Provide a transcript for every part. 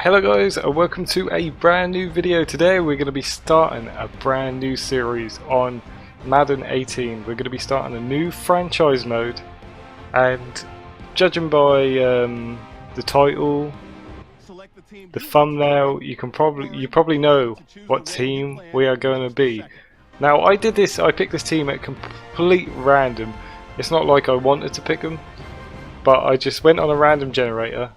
Hello guys, and welcome to a brand new video. Today we're going to be starting a brand new series on Madden 18. We're going to be starting a new franchise mode, and judging by the title, the thumbnail, you probably know what team we are going to be. Now I picked this team at complete random. It's not like I wanted to pick them, but I just went on a random generator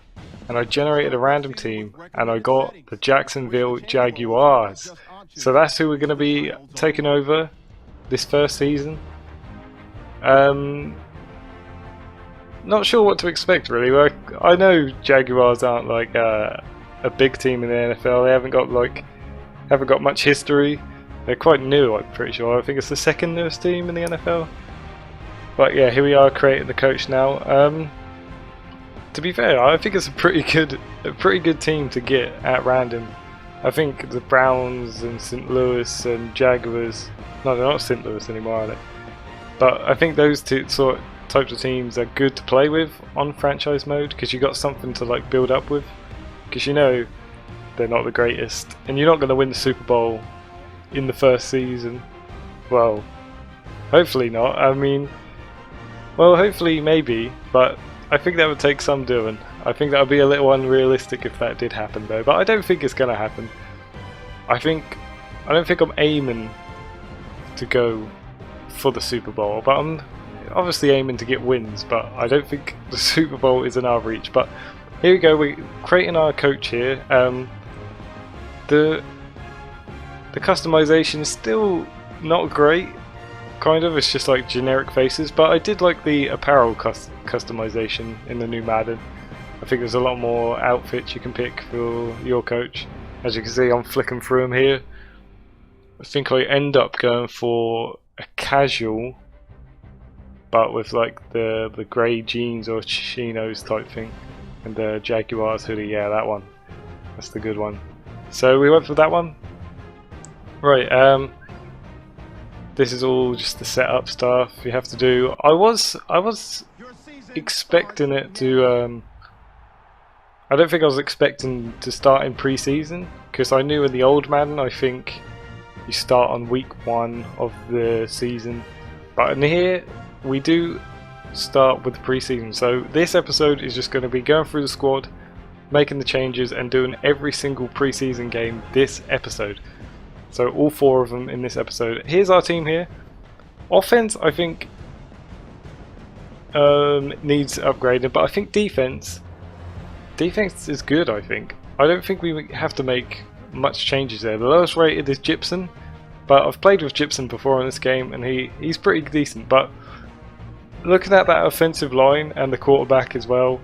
and I generated a random team and I got the Jacksonville Jaguars. So that's who we're going to be taking over this first season. Not sure what to expect really. Like, I know Jaguars aren't like a big team in the NFL. They haven't got much history. They're quite new, I'm pretty sure. I think it's the second newest team in the NFL. But yeah, here we are creating the coach now. To be fair, I think it's a pretty good team to get at random. I think the Browns and St. Louis and Jaguars, no, they're not St. Louis anymore, are they? But I think those two types of teams are good to play with on franchise mode because you got something to like build up with. Because you know they're not the greatest, and you're not going to win the Super Bowl in the first season. Well, hopefully not. I mean, well, hopefully maybe, but I think that would take some doing. I think that would be a little unrealistic if that did happen though, but I don't think it's going to happen. I don't think I'm aiming to go for the Super Bowl, but I'm obviously aiming to get wins, but I don't think the Super Bowl is in our reach. But here we go, we're creating our coach here. The customization is still not great. Kind of, it's just like generic faces, but I did like the apparel customization in the new Madden. I think there's a lot more outfits you can pick for your coach. As you can see, I'm flicking through them here. I think I end up going for a casual, but with like the grey jeans or chinos type thing, and the Jaguars hoodie. Yeah, that one. That's the good one. So we went for that one. Right. This is all just the setup stuff you have to do. I was expecting it to. I don't think I was expecting to start in preseason because I knew in the old Madden I think you start on week 1 of the season, but in here we do start with preseason. So this episode is just going to be going through the squad, making the changes, and doing every single preseason game this episode. So all 4 of them in this episode. Here's our team here. Offense, I think, needs upgraded, but I think defense is good. I don't think we have to make much changes there. The lowest rated is Gibson, but I've played with Gibson before in this game, and he's pretty decent. But looking at that offensive line and the quarterback as well,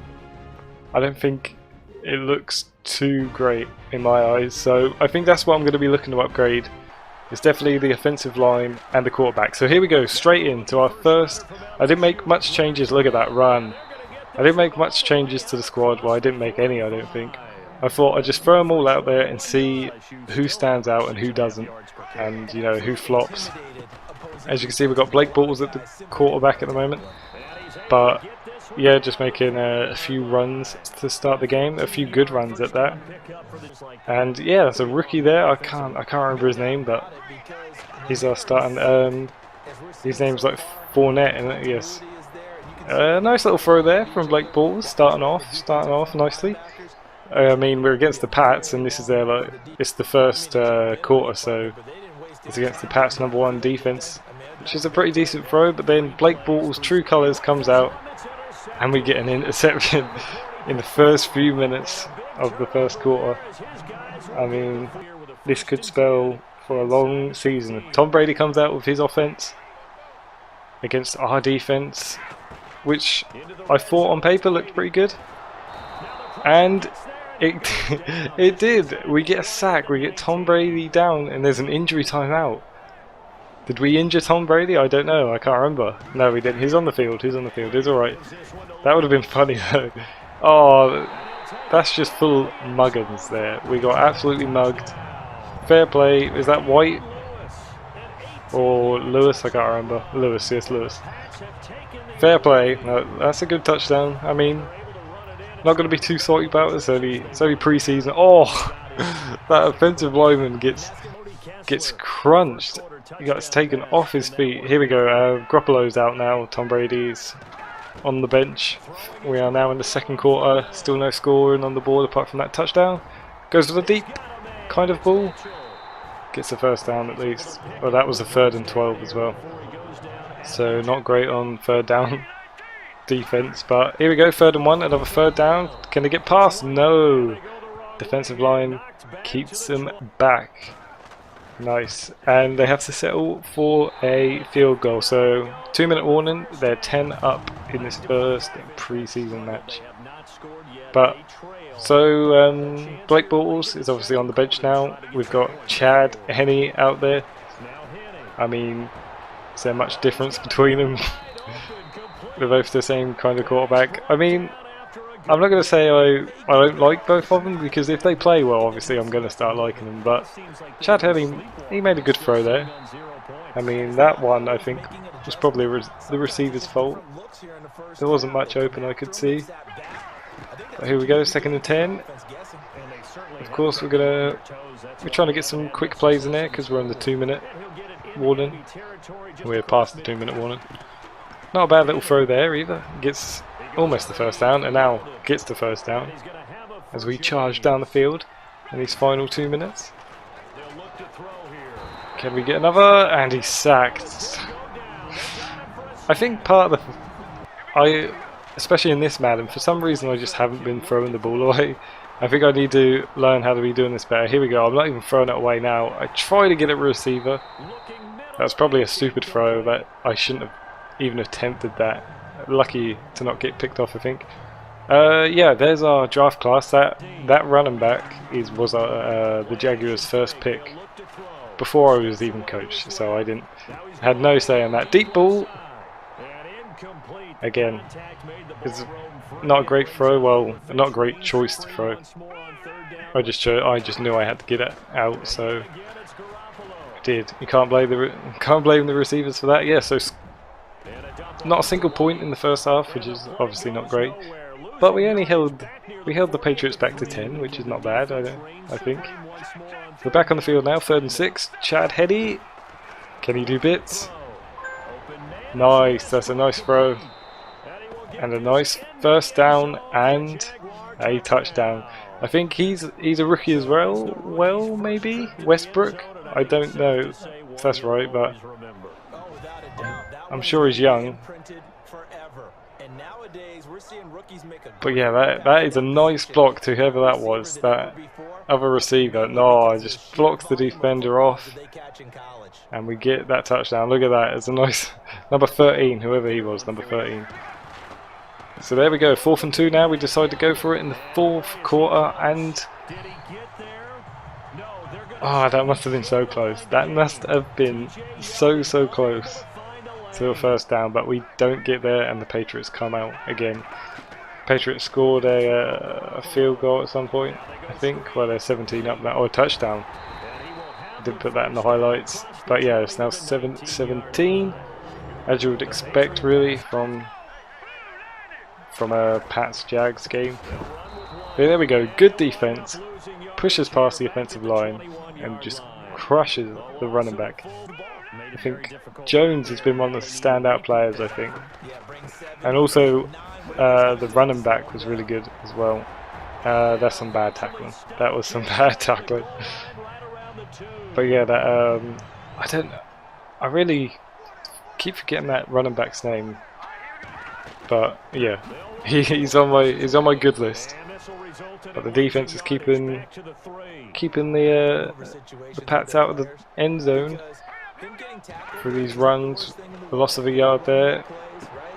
I don't think it looks too great in my eyes, so I think that's what I'm going to be looking to upgrade. It's definitely the offensive line and the quarterback. So here we go, straight into our first. I didn't make much changes. Look at that run. I didn't make much changes to the squad. Well, I didn't make any, I don't think. I thought I'd just throw them all out there and see who stands out and who doesn't, and you know, who flops. As you can see, we've got Blake Bortles at the quarterback at the moment, but yeah, just making a few runs to start the game, a few good runs at that. And yeah, there's a rookie there. I can't remember his name, but he's our starting. His name's like Fournette, and yes, nice little throw there from Blake Bortles, starting off nicely. I mean, we're against the Pats, and this is their it's the first quarter, so it's against the Pats' #1 defense, which is a pretty decent throw. But then Blake Bortles' true colours comes out, and we get an interception in the first few minutes of the first quarter. I mean, this could spell for a long season. Tom Brady comes out with his offense against our defense, which I thought on paper looked pretty good, and it did. We get a sack, we get Tom Brady down, and there's an injury timeout. Did we injure Tom Brady? I don't know. I can't remember. No, we didn't. He's on the field. He's alright. That would have been funny though. Oh, that's just full muggins there. We got absolutely mugged. Fair play. Is that White? Or Lewis? I can't remember. Lewis, yes, Lewis. Fair play. No, that's a good touchdown. I mean, Not going to be too salty about it. It's only pre-season. Oh, that offensive lineman gets crunched. He gets taken off his feet. Here we go. Garoppolo's out now. Tom Brady's on the bench. We are now in the second quarter. Still no scoring on the board apart from that touchdown. Goes for the deep kind of ball. Gets the first down at least. Well, that was a 3rd and 12 as well. So not great on 3rd down defense. But here we go. 3rd and 1. Another 3rd down. Can they get past? No. Defensive line keeps them back. Nice. And they have to settle for a field goal. So 2-minute warning. They're 10 up in this first preseason match. But so Blake Bortles is obviously on the bench now. We've got Chad Henne out there. I mean, is there much difference between them? They're both the same kind of quarterback. I mean, I'm not going to say I don't like both of them, because if they play well, obviously I'm going to start liking them. But Chad Henne, he made a good throw there. I mean, that one I think was probably the receiver's fault. There wasn't much open I could see. But here we go, 2nd and 10. Of course we're trying to get some quick plays in there because we're on the 2-minute warning. We're past the 2-minute warning. Not a bad little throw there either. Gets almost the first down, and now gets the first down as we charge down the field in these final 2 minutes. Can we get another? And he's sacked. I think part of especially in this Madden, for some reason I just haven't been throwing the ball away. I think I need to learn how to be doing this better. Here we go. I'm not even throwing it away now. I try to get a receiver. That's probably a stupid throw. That I shouldn't have even attempted that. Lucky to not get picked off, I think. Yeah, there's our draft class. That running back was the Jaguars' first pick before I was even coached, so I had no say on that. Deep ball. Again, it's not a great throw. Well, not a great choice to throw. I just knew I had to get it out, so I did. You can't blame the receivers for that. Yeah, so not a single point in the first half, which is obviously not great. But we held the Patriots back to 10, which is not bad. I think. We're back on the field now. 3rd and 6. Chad Henne, can he do bits? Nice. That's a nice throw. And a nice first down and a touchdown. I think he's a rookie as well. Well, maybe Westbrook. I don't know if that's right, but I'm sure he's young. But yeah, that is a nice block to whoever that was. That other receiver. No, I just blocked the defender off, and we get that touchdown. Look at that. It's a nice number 13. Whoever he was, number 13. So there we go, 4th and 2 now. We decide to go for it in the 4th quarter, and that must have been so close. That must have been so close to a first down, but we don't get there, and the Patriots come out again. Patriots scored a field goal at some point, I think. Well, they're 17 up now, or a touchdown. Didn't put that in the highlights, but yeah, it's now 17, as you would expect, really, from a Pats-Jags game. But there we go, good defense, pushes past the offensive line and just crushes the running back. I think Jones has been one of the standout players, I think. And also the running back was really good as well. That's some bad tackling. That was some bad tackling. But yeah, I really keep forgetting that running back's name. But yeah, he's on my good list. But the defense is keeping the Pats out of the end zone for these runs. The loss of a yard there.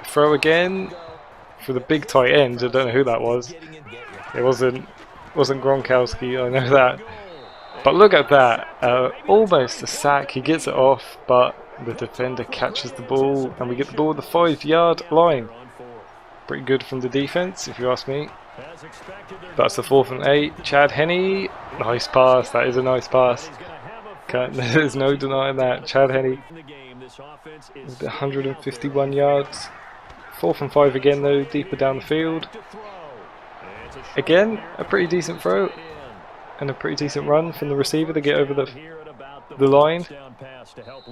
Throw again for the big tight end. I don't know who that was. It wasn't Gronkowski. I know that. But look at that. Almost a sack. He gets it off, but the defender catches the ball, and we get the ball at the 5-yard line. Pretty good from the defense, if you ask me. That's the 4th and 8. Chad Henne, nice pass. That is a nice pass. There's no denying that. Chad Henne, 151 yards. 4th and 5 again, though, deeper down the field. again, a pretty decent throw and a pretty decent run from the receiver to get over the line.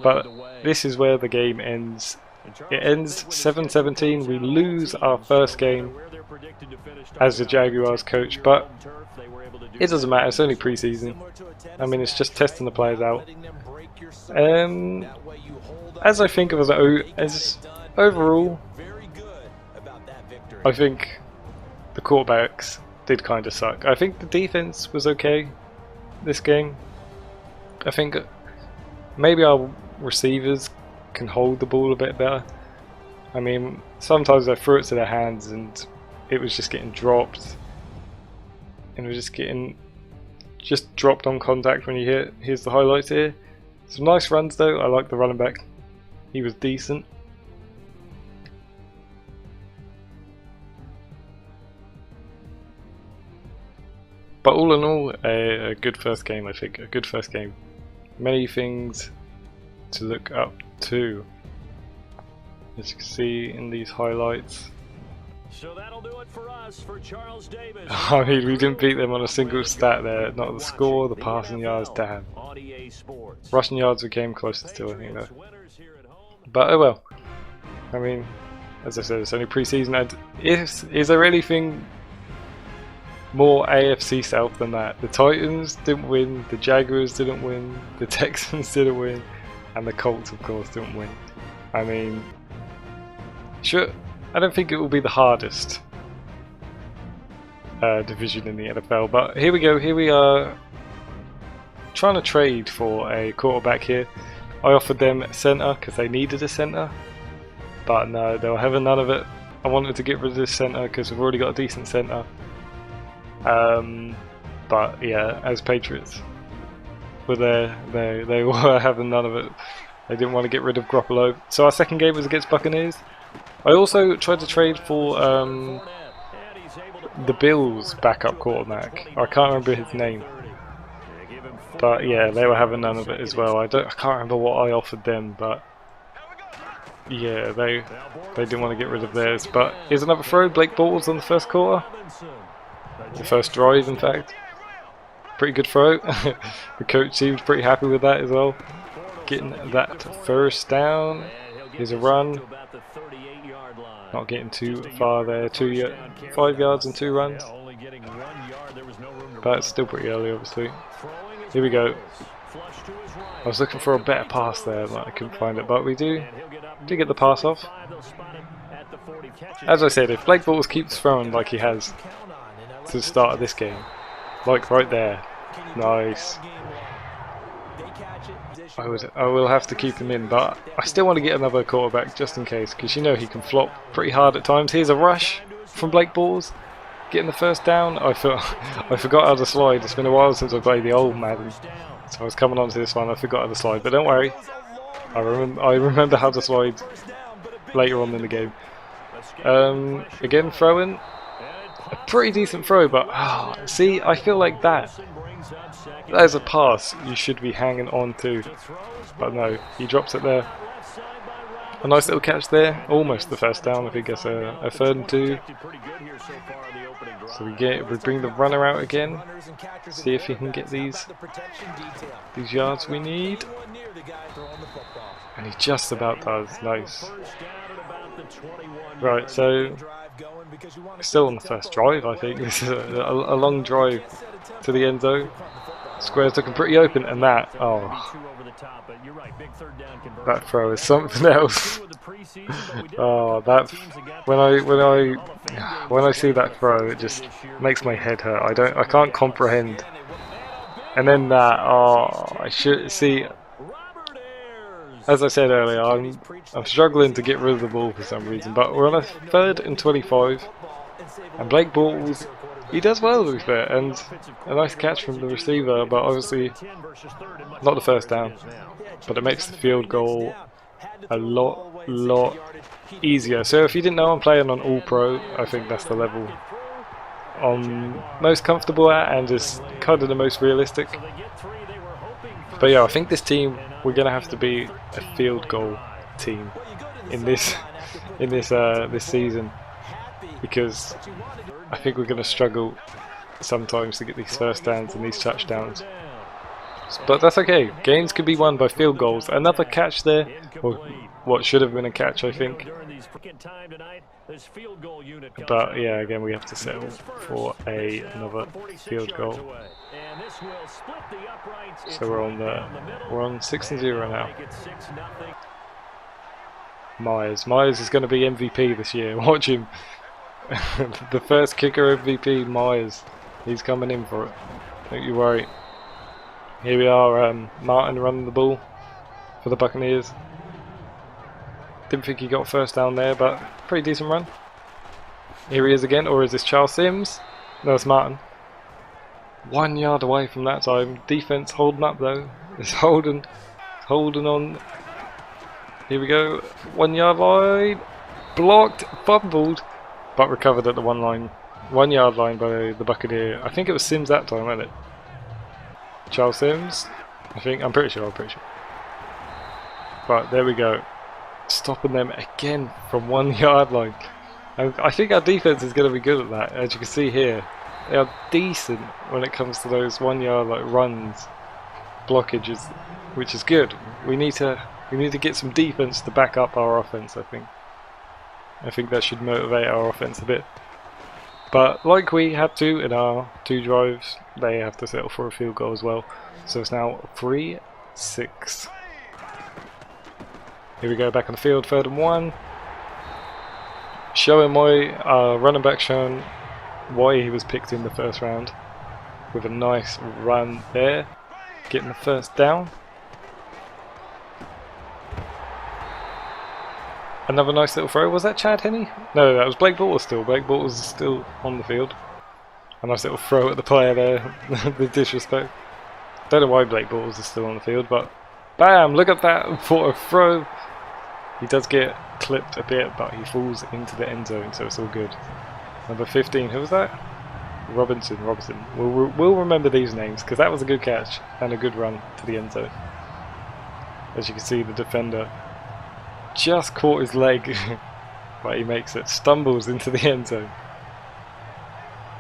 But this is where the game ends. It ends 7-17. We lose our first game as the Jaguars coach, but it doesn't matter. It's only preseason. I mean, it's just testing the players out. As I think of as overall, I think the quarterbacks did kind of suck. I think the defense was okay this game. I think maybe our receivers can hold the ball a bit better. I mean, sometimes they threw it to their hands and it was just getting dropped, and it was just getting dropped on contact when you hit. Here's the highlights here. Some nice runs though. I like the running back. He was decent. But all in all, a good first game, I think. A good first game. Many things to look up to, as you can see in these highlights. So that'll do it for us, for Charles Davis. I mean, we didn't beat them on a single stat there. Not the score, the passing yards, damn. Rushing yards we came closest to, I think, though. But oh well. I mean, as I said, it's only pre-season. And is there anything more AFC South than that? The Titans didn't win, the Jaguars didn't win, the Texans didn't win, and the Colts, of course, didn't win. I mean, sure, I don't think it will be the hardest division in the NFL, but here we go. Here we are trying to trade for a quarterback here. I offered them a centre because they needed a centre, but no, they were having none of it. I wanted to get rid of this centre because we've already got a decent centre. But yeah, as Patriots were there, they were having none of it. They didn't want to get rid of Garoppolo. So our second game was against Buccaneers. I also tried to trade for the Bills' backup quarterback. I can't remember his name, but yeah, they were having none of it as well. I can't remember what I offered them, but yeah, they didn't want to get rid of theirs. But here's another throw. Blake Bortles on the first quarter. The first drive, in fact. Pretty good throw. The coach seemed pretty happy with that as well. Getting that first down. Here's a run. Not getting too far there. 5 yards and 2 runs. But it's still pretty early, obviously. Here we go. I was looking for a better pass there, but I couldn't find it. But we do get the pass off. As I said, if Blake Bortles keeps throwing like he has to the start of this game, like right there, nice. I will have to keep him in, but I still want to get another quarterback just in case, because you know he can flop pretty hard at times. Here's a rush from Blake Bortles, getting the first down. I forgot how to slide. It's been a while since I played the old Madden, so I was coming onto this one. I forgot how to slide, but don't worry, I remember how to slide later on in the game. Again, throwing. A pretty decent throw, but see, I feel like that is a pass you should be hanging on to, but no, he drops it there. A nice little catch there, almost the first down. I think it's a 3rd and 2. So we bring the runner out again, see if he can get these yards we need, and he just about does. Nice. Right, so still on the first drive, I think. This is a long drive to the end zone. Square's looking pretty open, and that throw is something else. That when I see that throw, it just makes my head hurt. I can't comprehend. And then that, I should see. As I said earlier, I'm struggling to get rid of the ball for some reason, but we're on a 3rd and 25, and Blake Bortles, he does well to be fair, and a nice catch from the receiver, but obviously not the first down, but it makes the field goal a lot easier. So if you didn't know, I'm playing on All Pro. I think that's the level I'm most comfortable at, and is kind of the most realistic. But yeah, I think this team, we're gonna have to be a field goal team in this season, because I think we're going to struggle sometimes to get these first downs and these touchdowns. But that's okay. Games can be won by field goals. Another catch there, or what should have been a catch, I think. But yeah, again, we have to settle for another field goal. So we're on 6-0 now. Myers is going to be MVP this year. Watch him. The first kicker MVP, Myers. He's coming in for it. Don't you worry. Here we are, Martin running the ball for the Buccaneers. Didn't think he got first down there, but pretty decent run. Here he is again, or is this Charles Sims? No, it's Martin. 1 yard away from that time. Defense holding up though. It's holding on. Here we go. 1 yard line. Blocked, fumbled, but recovered at the 1 yard line by the Buccaneer. I think it was Sims that time, wasn't it? Charles Sims, I'm pretty sure. But there we go, stopping them again from 1 yard line. And I think our defense is going to be good at that. As you can see here, they are decent when it comes to those 1 yard runs, blockages, which is good. We need to get some defense to back up our offense. I think that should motivate our offense a bit. But like we had to in our 2 drives, they have to settle for a field goal as well. So it's now 3-6. Here we go, back on the field, 3rd and 1. Showing my running back, showing why he was picked in the first round. With a nice run there, getting the first down. Another nice little throw. Was that Chad Henne? No, that was Blake Bortles still. Blake Bortles is still on the field. A nice little throw at the player there. The disrespect. Don't know why Blake Bortles is still on the field, but bam! Look at that for a throw. He does get clipped a bit, but he falls into the end zone, so it's all good. Number 15, who was that? Robinson. We'll remember these names because that was a good catch and a good run to the end zone. As you can see, the defender just caught his leg, but he makes it, stumbles into the end zone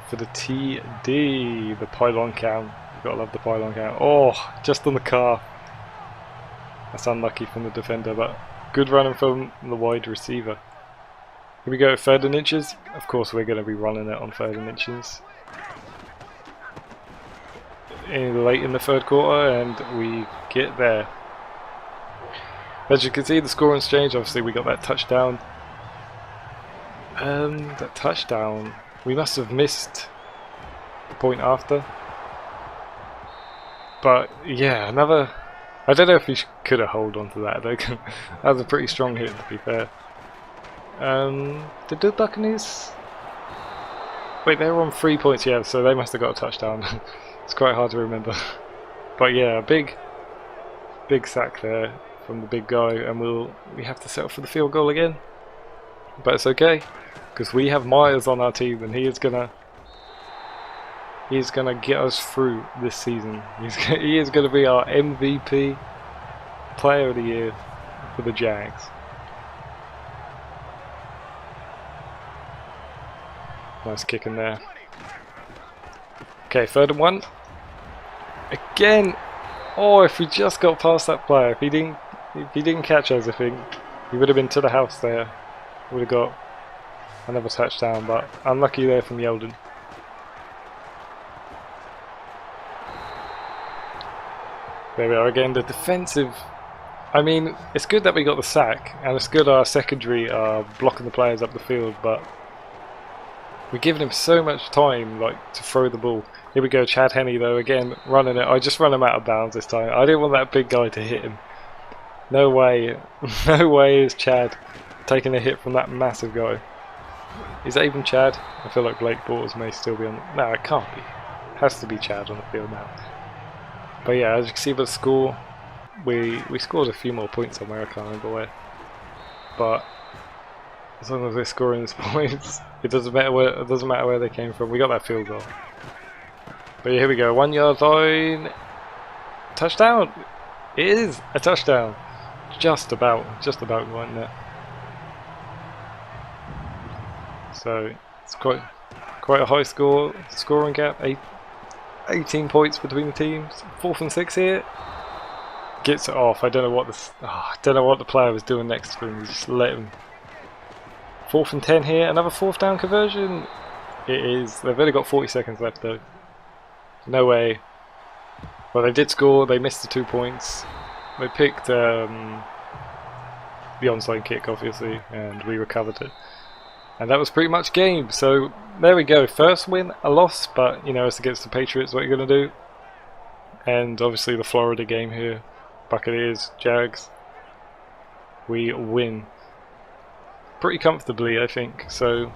for the TD, the pylon count. You've got to love the pylon count. Oh, just on the calf. That's unlucky from the defender, but good running from the wide receiver. Here we go, 3rd and inches. Of course, we're going to be running it on 3rd and inches. Late in the 3rd quarter, and we get there. As you can see, the scoring's changed. Obviously, we got that touchdown. That touchdown, we must have missed the point after. But yeah, another. I don't know if we could have held on to that. That was a pretty strong hit, to be fair. Did the Buccaneers? Wait, they were on 3 points, yeah. So they must have got a touchdown. It's quite hard to remember. But yeah, big sack there from the big guy, and we have to settle for the field goal again, but it's okay because we have Myers on our team, and he is gonna get us through this season. He is gonna be our MVP player of the year for the Jags. Nice kick in there. Okay, 3rd and 1 again. Oh, if we just got past that player, if he didn't catch us, I think he would have been to the house there. Would have got another touchdown, but unlucky there from Yeldon. There we are again. The defensive. I mean, it's good that we got the sack, and it's good our secondary are blocking the players up the field, but we're giving him so much time, to throw the ball. Here we go, Chad Henne though, again, running it. I just run him out of bounds this time. I didn't want that big guy to hit him. No way. No way is Chad taking a hit from that massive guy. Is that even Chad? I feel like Blake Bortles may still be on. No, it can't be. It has to be Chad on the field now. But yeah, as you can see by the score, we scored a few more points somewhere, I can't remember where. But as long as we're scoring these points, it doesn't matter where they came from. We got that field goal. But here we go, 1 yard line. Touchdown! It is a touchdown. Just about going there. So it's quite Quite a high scoring gap. 18 points between the teams. 4th and 6 here. Gets it off. I don't know what the player was doing next to him. He just let him. 4th and 10 here. Another 4th down conversion. It is. They've only got 40 seconds left though. No way. Well, they did score. They missed the 2 points. They picked the onside kick, obviously, and we recovered it. And that was pretty much game. So there we go. First win, a loss, but you know, it's against the Patriots. What you're going to do? And obviously the Florida game here, Buccaneers, Jags. We win pretty comfortably, I think. So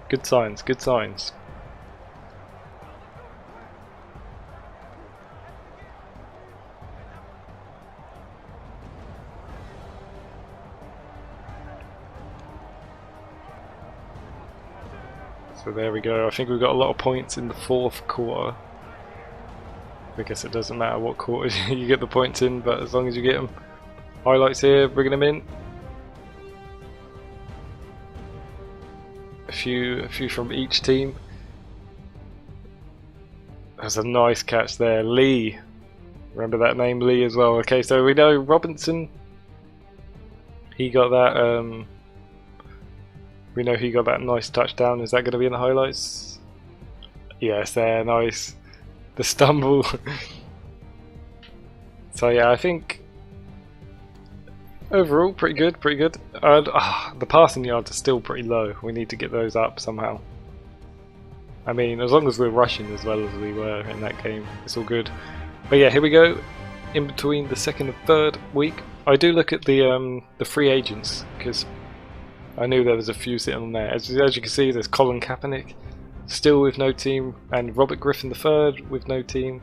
good signs. Good signs. So there we go. I think we've got a lot of points in the 4th quarter. I guess it doesn't matter what quarter you get the points in, but as long as you get them. Highlights here, bringing them in. A few from each team. There's a nice catch there, Lee. Remember that name, Lee, as well. Okay, so we know Robinson. He got that. We know he got that nice touchdown. Is that going to be in the highlights? Yes, there, nice. The stumble. So yeah, I think overall pretty good, pretty good. The passing yards are still pretty low. We need to get those up somehow. I mean, as long as we're rushing as well as we were in that game, it's all good. But yeah, here we go. In between the 2nd and 3rd week, I do look at the free agents because I knew there was a few sitting on there. As you can see, there's Colin Kaepernick, still with no team, and Robert Griffin III with no team.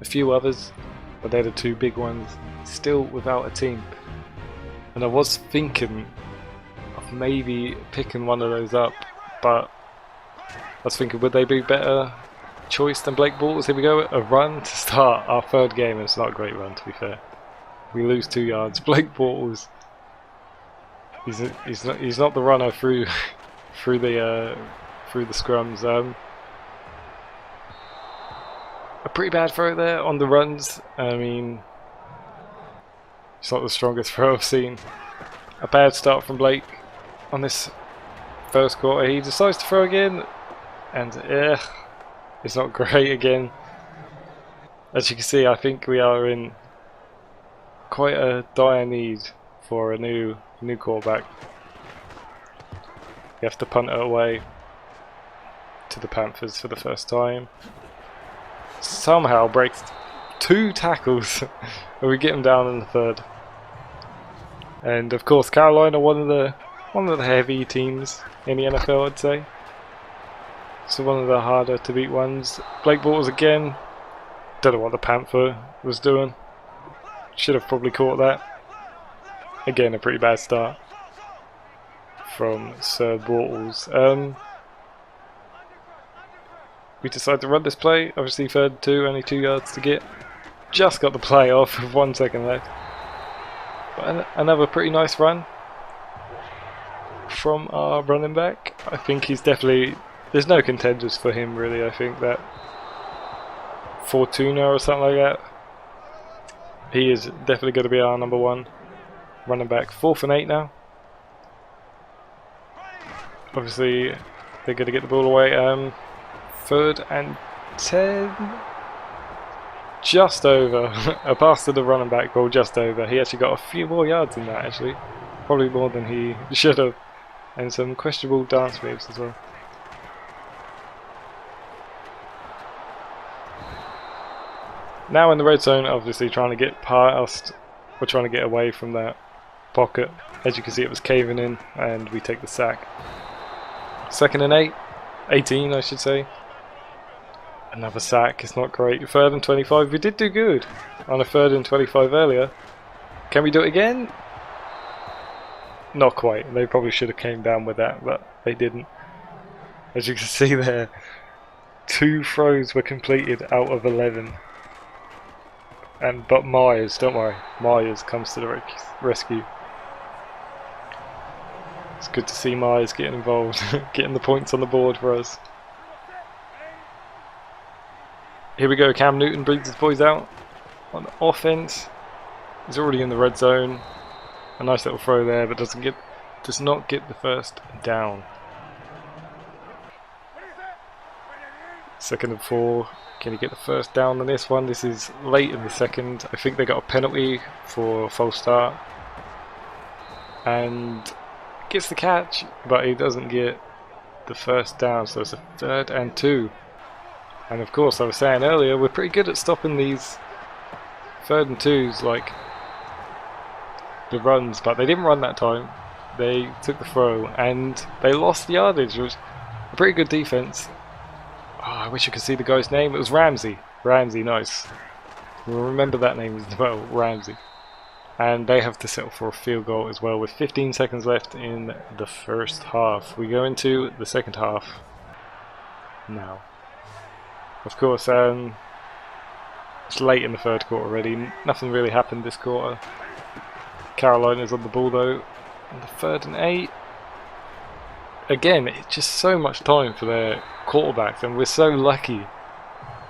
A few others, but they're the 2 big ones, still without a team. And I was thinking of maybe picking one of those up, but I was thinking, would they be better choice than Blake Bortles? Here we go, a run to start our 3rd game, and it's not a great run to be fair. We lose 2 yards. Blake Bortles. He's not the runner through the scrums. A pretty bad throw there on the runs. I mean, it's not the strongest throw I've seen. A bad start from Blake on this 1st quarter. He decides to throw again, and it's not great again. As you can see, I think we are in quite a dire need for a new quarterback. You have to punt it away to the Panthers for the first time. Somehow breaks 2 tackles and we get him down in the 3rd. And of course, Carolina, one of the heavy teams in the NFL, I'd say. So one of the harder to beat ones. Blake Bortles again. Don't know what the Panther was doing. Should have probably caught that. Again, a pretty bad start from Sir Bortles. We decide to run this play. Obviously 3rd and 2, only 2 yards to get. Just got the play off with 1 second left. But another pretty nice run from our running back. I think he's definitely... There's no contenders for him really. I think that Fortuna or something like that. He is definitely going to be our number 1 running back. 4th and 8 now. Obviously they're going to get the ball away. 3rd and 10. Just over. A pass to the running back goal, just over. He actually got a few more yards than that actually. Probably more than he should have. And some questionable dance moves as well. Now in the red zone, obviously trying to get past, or trying to get away from that pocket. As you can see, it was caving in, and we take the sack. 2nd and 18 I should say. Another sack, it's not great. 3rd and 25, we did do good on a 3rd and 25 earlier. Can we do it again? Not quite, they probably should have came down with that, but they didn't. As you can see there, 2 throws were completed out of 11. But Myers, don't worry, Myers comes to the rescue. It's good to see Myers getting involved, getting the points on the board for us. Here we go, Cam Newton brings his boys out on offense. He's already in the red zone. A nice little throw there, but does not get the first down. 2nd and 4. Can he get the first down on this one? This is late in the second. I think they got a penalty for a false start. And gets the catch, but he doesn't get the first down, so it's a 3rd and 2. And of course, I was saying earlier, we're pretty good at stopping these 3rd and 2s, like the runs, but they didn't run that time. They took the throw and they lost the yardage. It was a pretty good defense. Oh, I wish I could see the guy's name. It was Ramsey. Ramsey, nice. We'll remember that name as well, Ramsey. And they have to settle for a field goal as well with 15 seconds left in the first half. We go into the second half now. Of course, it's late in the 3rd quarter already. Nothing really happened this quarter. Carolina's on the ball though. On the 3rd and 8. Again, it's just so much time for their quarterbacks, and we're so lucky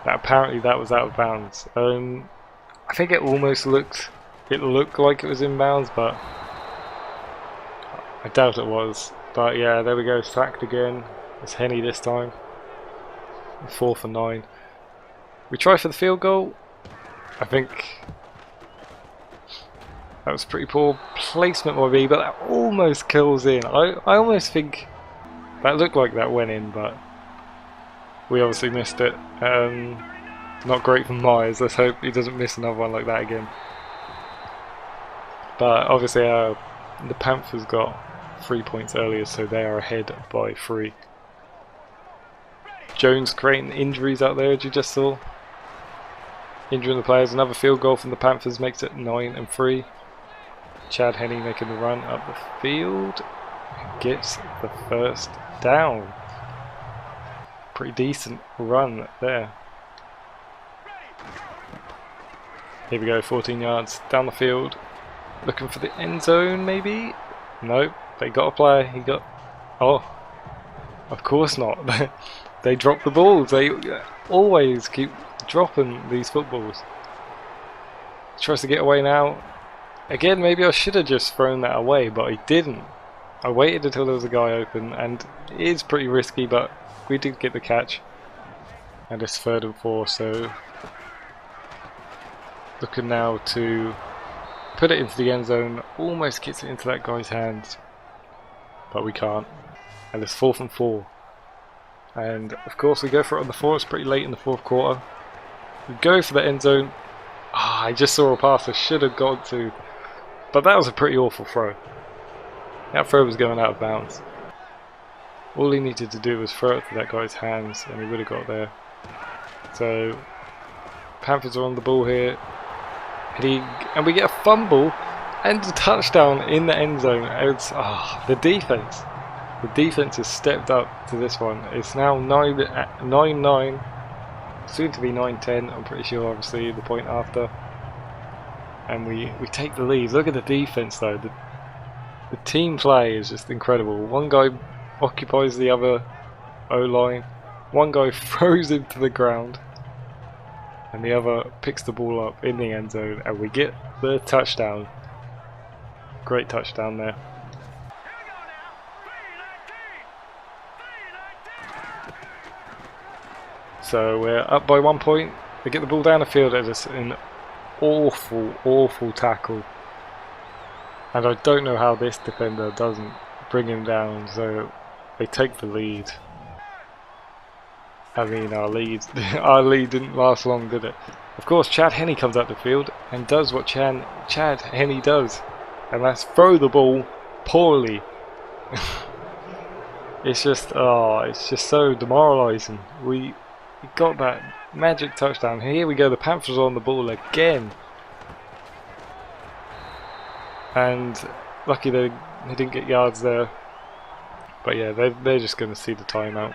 that apparently that was out of bounds. I think it almost looked like it was in bounds, but I doubt it was. But yeah, there we go, sacked again. It's Henny this time. 4th and 9. We try for the field goal. I think that was pretty poor placement by me, but that almost kills in. I almost think that looked like that went in, but we obviously missed it. Not great for Myers. Let's hope he doesn't miss another one like that again. But obviously the Panthers got 3 points earlier, so they are ahead by 3. Jones creating injuries out there, as you just saw. Injuring the players. Another field goal from the Panthers makes it 9 and 3. Chad Henne making the run up the field. Gets the first down. Pretty decent run there. Here we go, 14 yards down the field. Looking for the end zone, maybe? Nope, they got a player. He got... Oh, of course not. They drop the balls. They always keep dropping these footballs. Tries to get away now. Again, maybe I should have just thrown that away, but I didn't. I waited until there was a guy open, and it is pretty risky, but we did get the catch. And it's 3rd and 4, so looking now to put it into the end zone. Almost gets it into that guy's hands, but we can't. And it's 4th and 4. And of course we go for it on the 4. It's pretty late in the 4th quarter. We go for the end zone. I just saw a pass I should have gone to, but that was a pretty awful throw. That throw was going out of bounds. All he needed to do was throw it to that guy's hands and he would have got there. So Panthers are on the ball here, and we get a fumble and a touchdown in the end zone. It's the defense. The defense has stepped up to this one. It's now 9-9, soon to be 9-10. I'm pretty sure, obviously, the point after, and we take the lead. Look at the defense though. The team play is just incredible. One guy occupies the other O-line, one guy throws him to the ground, and the other picks the ball up in the end zone, and we get the touchdown. Great touchdown there. So we're up by 1 point. They get the ball down the field. It's an awful tackle. And I don't know how this defender doesn't bring him down, so they take the lead. I mean, our lead didn't last long, did it? Of course, Chad Henne comes out the field and does what Chad Henne does, and that's throw the ball poorly. It's just so demoralising. We got that magic touchdown. Here we go. The Panthers are on the ball again. And lucky they didn't get yards there, but yeah, they're just going to see the timeout.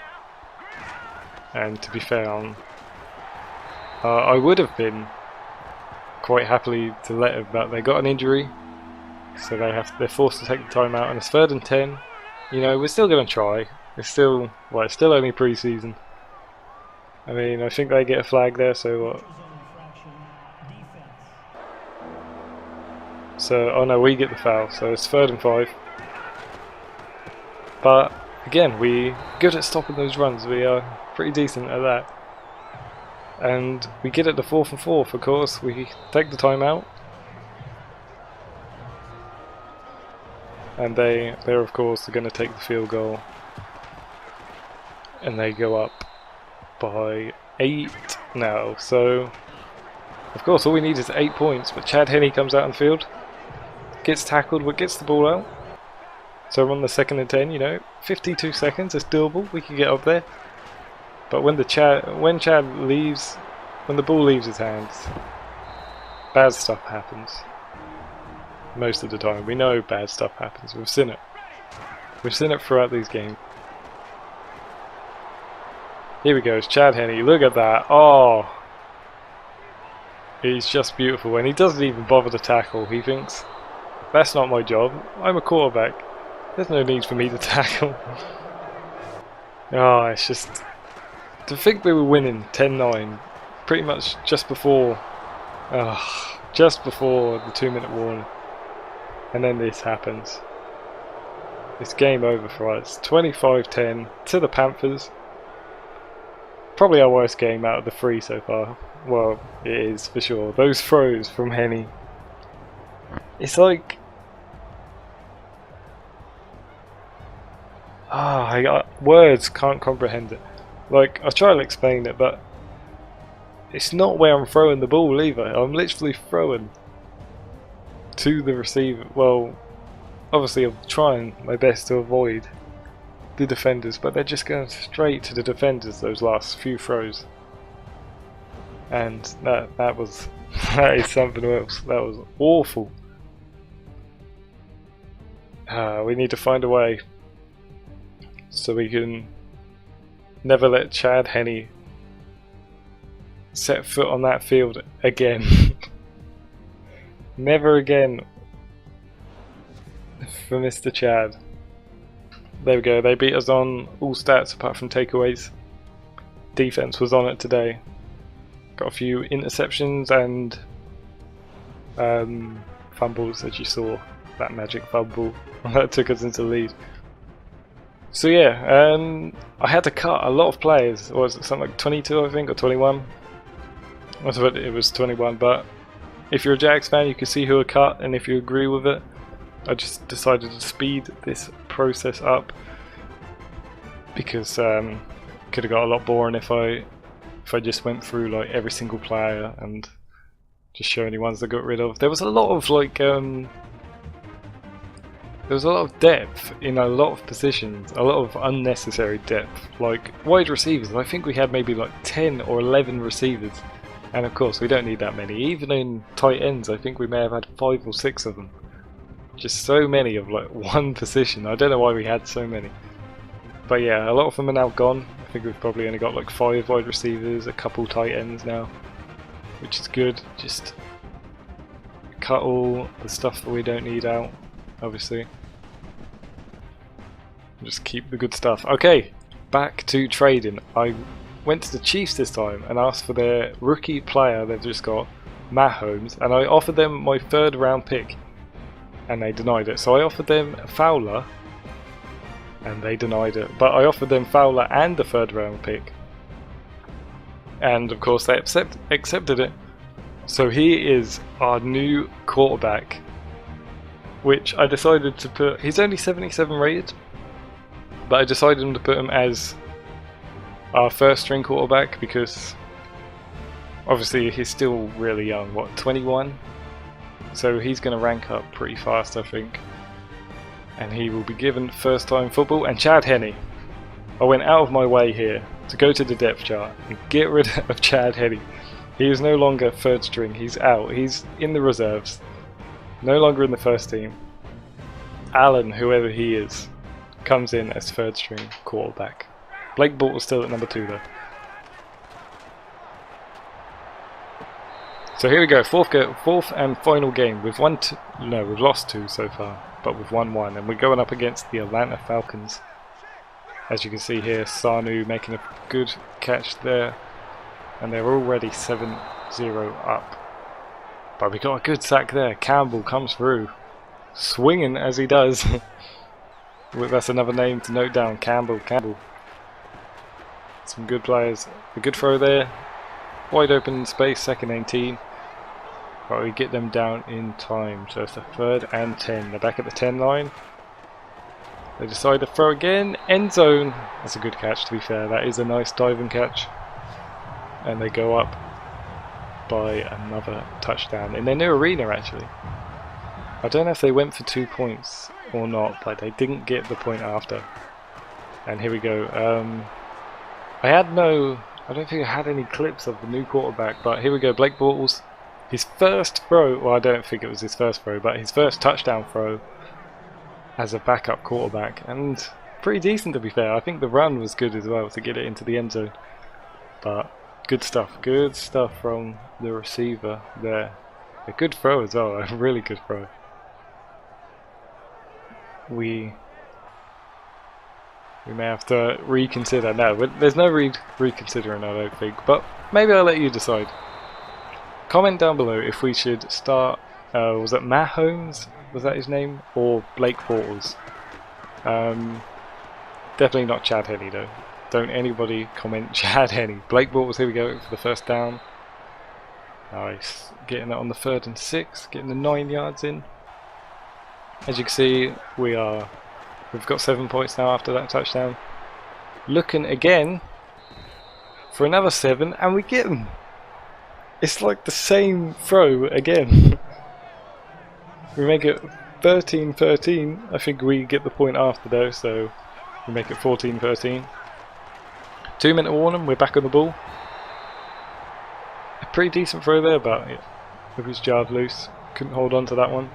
And to be fair, I would have been quite happily to let them, but they got an injury, so they're forced to take the timeout. And it's 3rd and 10. You know, we're still going to try. It's still only preseason, I mean, I think they get a flag there, so what? So, oh no, we get the foul, so it's 3rd and 5. But, again, we're good at stopping those runs, we are pretty decent at that. And we get it to 4th and 4, of course, we take the timeout. And they're of course going to take the field goal. And they go up by 8 now, so of course all we need is 8 points, but Chad Henne comes out on the field, gets tackled but gets the ball out, so we're on the 2nd and 10, you know, 52 seconds, it's doable, we can get up there. But when Chad leaves, when the ball leaves his hands, bad stuff happens. Most of the time, we know bad stuff happens, we've seen it throughout these games. Here we go, it's Chad Henne, look at that, oh! He's just beautiful, and he doesn't even bother to tackle, he thinks, that's not my job, I'm a quarterback, there's no need for me to tackle. Oh, it's just, to think we were winning 10-9, pretty much just before the 2-minute warning, and then this happens. It's game over for us, 25-10 to the Panthers. Probably our worst game out of the 3 so far. Well, it is for sure. Those throws from Henne. It's like... words can't comprehend it. Like, I'll try to explain it, but... it's not where I'm throwing the ball either. I'm literally throwing to the receiver. Well, obviously I'm trying my best to avoid the defenders, but they're just going straight to the defenders those last few throws, and that is something else. That was awful. We need to find a way so we can never let Chad Henne set foot on that field again. Never again for Mr. Chad. There we go, they beat us on all stats apart from takeaways. Defense was on it today. Got a few interceptions and fumbles, as you saw. That magic fumble that took us into the lead. So yeah, I had to cut a lot of players. What was it, something like 22 I think, or 21? It was 21, but if you're a Jags fan you can see who I cut, and if you agree with it, I just decided to speed this process up because could have got a lot boring if I just went through like every single player and just show any ones I got rid of. There was a lot of like there was a lot of depth in a lot of positions, a lot of unnecessary depth. Like wide receivers, I think we had maybe like 10 or 11 receivers, and of course we don't need that many. Even in tight ends I think we may have had 5 or 6 of them. Just so many of like one position. I don't know why we had so many. But yeah, a lot of them are now gone. I think we've probably only got like 5 wide receivers, a couple tight ends now, which is good. Just cut all the stuff that we don't need out, obviously. Just keep the good stuff. Okay, back to trading. I went to the Chiefs this time and asked for their rookie player they've just got, Mahomes, and I offered them my 3rd round pick. And they denied it. So I offered them Fowler, and they denied it. But I offered them Fowler and the 3rd round pick, and of course they accepted it. So he is our new quarterback, which I decided to put. He's only 77 rated, but I decided to put him as our 1st string quarterback because obviously he's still really young. What, 21? So he's going to rank up pretty fast, I think. And he will be given first time football. And Chad Henne. I went out of my way here to go to the depth chart and get rid of Chad Henne. He is no longer 3rd string. He's out. He's in the reserves. No longer in the 1st team. Allen, whoever he is, comes in as 3rd string quarterback. Blake Bortles still at number 2 though. So here we go, fourth and final game. We've lost 2 so far, but we've won 1, and we're going up against the Atlanta Falcons. As you can see here, Sanu making a good catch there and they're already 7-0 up. But we got a good sack there. Campbell comes through, swinging as he does. That's another name to note down, Campbell. Some good players. A good throw there. Wide open in space, 2nd 18. But we get them down in time. So it's a 3rd and 10. They're back at the 10 line. They decide to throw again. End zone. That's a good catch, to be fair. That is a nice diving catch. And they go up by another touchdown in their new arena, actually. I don't know if they went for 2 points or not, but they didn't get the point after. And here we go. I don't think I had any clips of the new quarterback, but here we go. Blake Bortles, his first throw, well, I don't think it was his first throw, but his first touchdown throw as a backup quarterback, and pretty decent, to be fair. I think the run was good as well to get it into the end zone. But good stuff from the receiver there. A good throw as well, a really good throw. We may have to reconsider. No, there's no reconsidering, I don't think, but maybe I'll let you decide. Comment down below if we should start, was it Mahomes? Was that his name? Or Blake Bortles? Definitely not Chad Henne though. Don't anybody comment Chad Henne. Blake Bortles, here we go for the first down. Nice. Getting it on the 3rd and 6, getting the 9 yards in. As you can see, we've got 7 points now after that touchdown. Looking again for another 7, and we get them. It's like the same throw again. We make it 13-13. I think we get the point after though, so we make it 14-13. 2-minute warning, we're back on the ball. A pretty decent throw there, but it was jarred loose. Couldn't hold on to that one.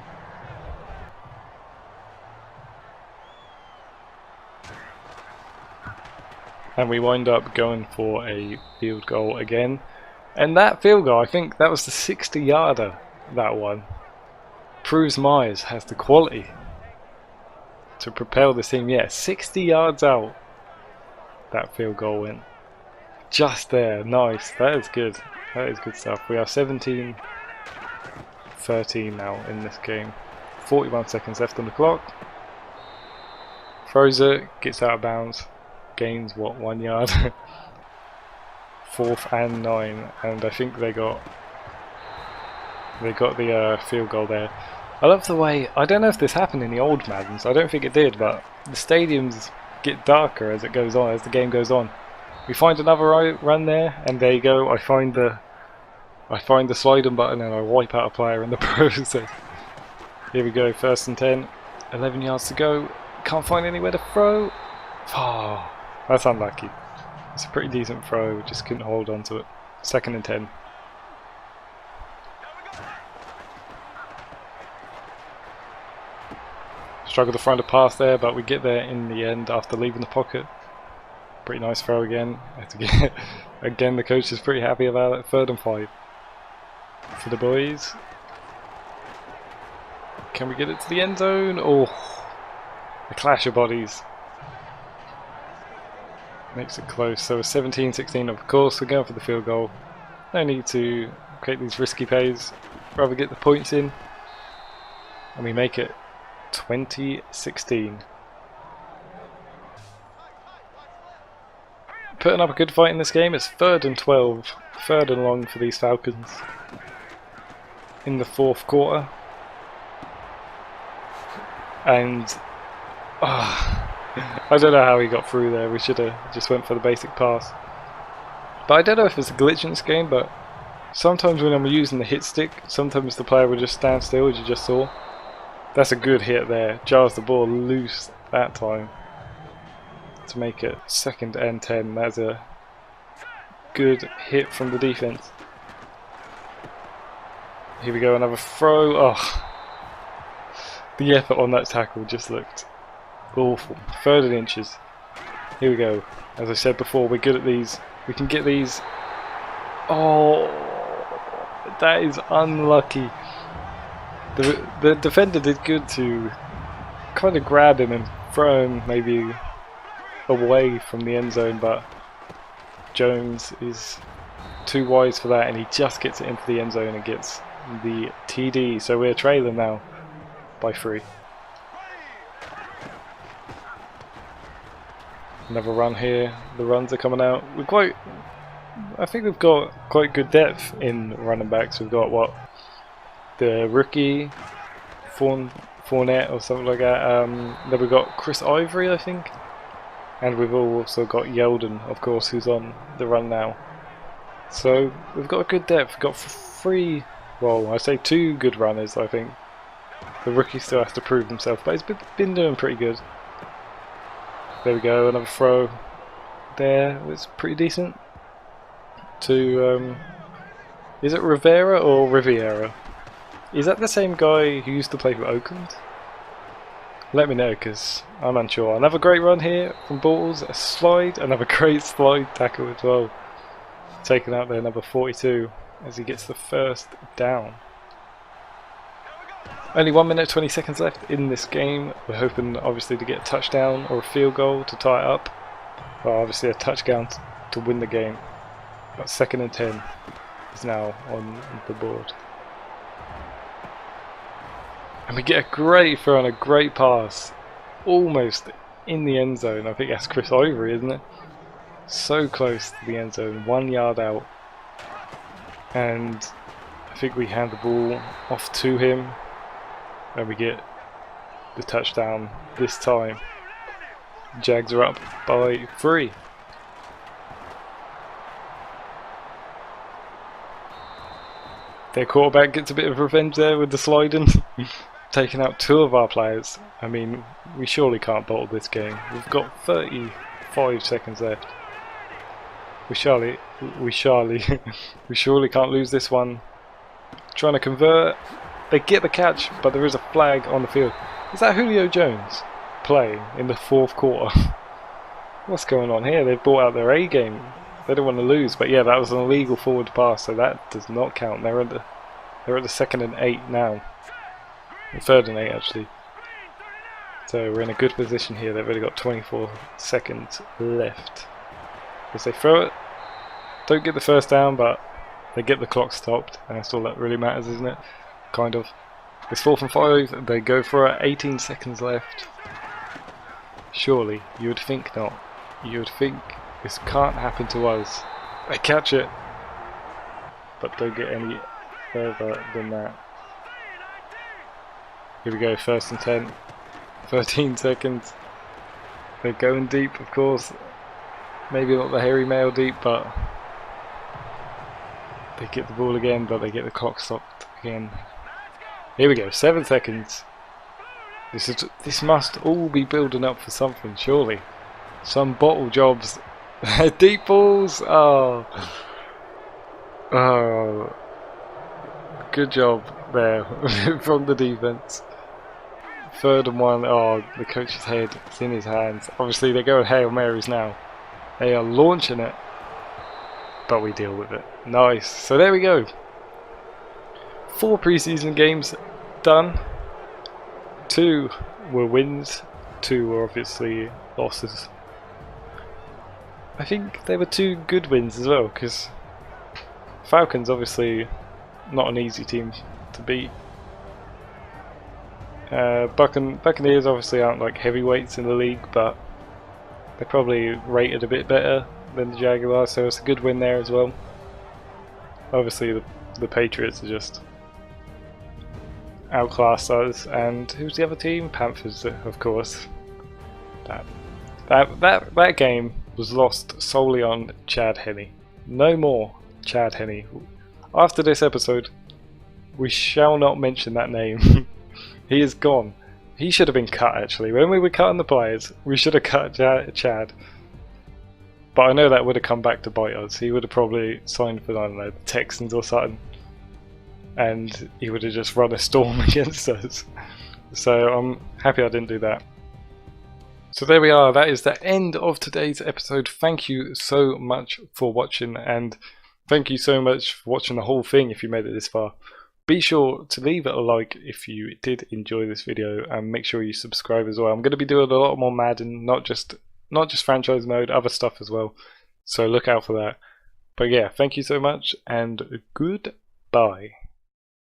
And we wind up going for a field goal again. And that field goal, I think that was the 60-yarder, that one. Proves Myers has the quality to propel the team. Yeah, 60 yards out, that field goal went. Just there, nice. That is good. That is good stuff. We are 17-13 now in this game. 41 seconds left on the clock. Throws it, gets out of bounds. Gains what, 1 yard? 4th and 9, and I think they got the field goal there. I love the way, I don't know if this happened in the old Maddens, I don't think it did, but the stadiums get darker as it goes on, as the game goes on. We find another run there, and there you go. I find the sliding button and I wipe out a player in the process. Here we go, 1st and 10, 11 yards to go. Can't find anywhere to throw. Oh, that's unlucky. It's a pretty decent throw, just couldn't hold on to it. 2nd and 10. Struggle to find a pass there, but we get there in the end after leaving the pocket. Pretty nice throw again. Again, the coach is pretty happy about it. 3rd and 5 for the boys. Can we get it to the end zone? Oh, a clash of bodies. Makes it close. So 17-16, of course, we're going for the field goal. No need to create these risky plays. Rather get the points in. And we make it 20-16. Putting up a good fight in this game. It's 3rd and 12. 3rd and long for these Falcons. In the 4th quarter. And I don't know how he got through there. We should have just went for the basic pass. But I don't know if it's a glitch in this game, but sometimes when I'm using the hit stick, sometimes the player will just stand still, as you just saw. That's a good hit there. Jars the ball loose that time to make it 2nd and 10. That's a good hit from the defense. Here we go, another throw. Oh, the effort on that tackle just looked awful. 3rd and inches. Here we go. As I said before, we're good at these. We can get these. Oh, that is unlucky. The defender did good to kind of grab him and throw him maybe away from the end zone, but Jones is too wise for that, and he just gets it into the end zone and gets the TD. So we're trailing now by 3. Another run here. The runs are coming out. I think we've got quite good depth in running backs. We've got the rookie Fournette or something like that. Then we've got Chris Ivory, I think, and we've also got Yeldon, of course, who's on the run now. So we've got a good depth. We've got 3, well, I say 2 good runners. I think the rookie still has to prove himself, but he's been doing pretty good. There we go, another throw there. It's pretty decent. To is it Rivera or Riviera? Is that the same guy who used to play for Oakland? Let me know, because I'm unsure. Another great run here from Bortles. A slide, another great slide tackle as well. Taken out there, number 42, as he gets the first down. Only 1 minute 20 seconds left in this game. We're hoping obviously to get a touchdown or a field goal to tie it up. Well, obviously a touchdown to win the game. But 2nd and 10 is now on the board. And we get a great throw and a great pass. Almost in the end zone. I think that's Chris Ivory, isn't it? So close to the end zone. 1 yard out. And I think we hand the ball off to him. And we get the touchdown this time. Jags are up by 3. Their quarterback gets a bit of revenge there with the sliding. Taking out 2 of our players. I mean, we surely can't bottle this game. We've got 35 seconds left. We surely can't lose this one. Trying to convert. They get the catch, but there is a flag on the field. Is that Julio Jones playing in the 4th quarter? What's going on here? They've brought out their A game. They don't want to lose, but yeah, that was an illegal forward pass, so that does not count. They're at the 2nd and 8 now. 3rd and 8 actually. So we're in a good position here. They've only got 24 seconds left. As they throw it, don't get the first down, but they get the clock stopped, and that's all that really matters, isn't it? Kind of. It's 4th and 5. They go for it. 18 seconds left. Surely, you would think not. You would think this can't happen to us. They catch it, but don't get any further than that. Here we go, 1st and 10. 13 seconds. They're going deep, of course. Maybe not the Harry Mail deep, but they get the ball again, but they get the clock stopped again. Here we go, 7 seconds. This must all be building up for something, surely. Some bottle jobs. Deep balls. Oh, good job there from the defense. 3rd and 1. Oh, the coach's head is in his hands. Obviously, they're going Hail Marys now. They are launching it, but we deal with it. Nice. So there we go. 4 preseason games done. 2 were wins. 2 were obviously losses. I think they were 2 good wins as well, because Falcons obviously not an easy team to beat. Buccaneers obviously aren't like heavyweights in the league, but they're probably rated a bit better than the Jaguars, so it's a good win there as well. Obviously the Patriots are just outclassed us, and who's the other team? Panthers, of course. That game was lost solely on Chad Henne. No more Chad Henne. After this episode, we shall not mention that name. He is gone. He should have been cut, actually. When we were cutting the players, we should have cut Chad. But I know that would have come back to bite us. He would have probably signed for, I don't know, the Texans or something. And he would have just run a storm against us. So I'm happy I didn't do that. So there we are. That is the end of today's episode. Thank you so much for watching, and thank you so much for watching the whole thing if you made it this far. Be sure to leave it a like if you did enjoy this video, and make sure you subscribe as well. I'm going to be doing a lot more Madden, not just franchise mode, other stuff as well. So look out for that. But yeah, thank you so much and goodbye.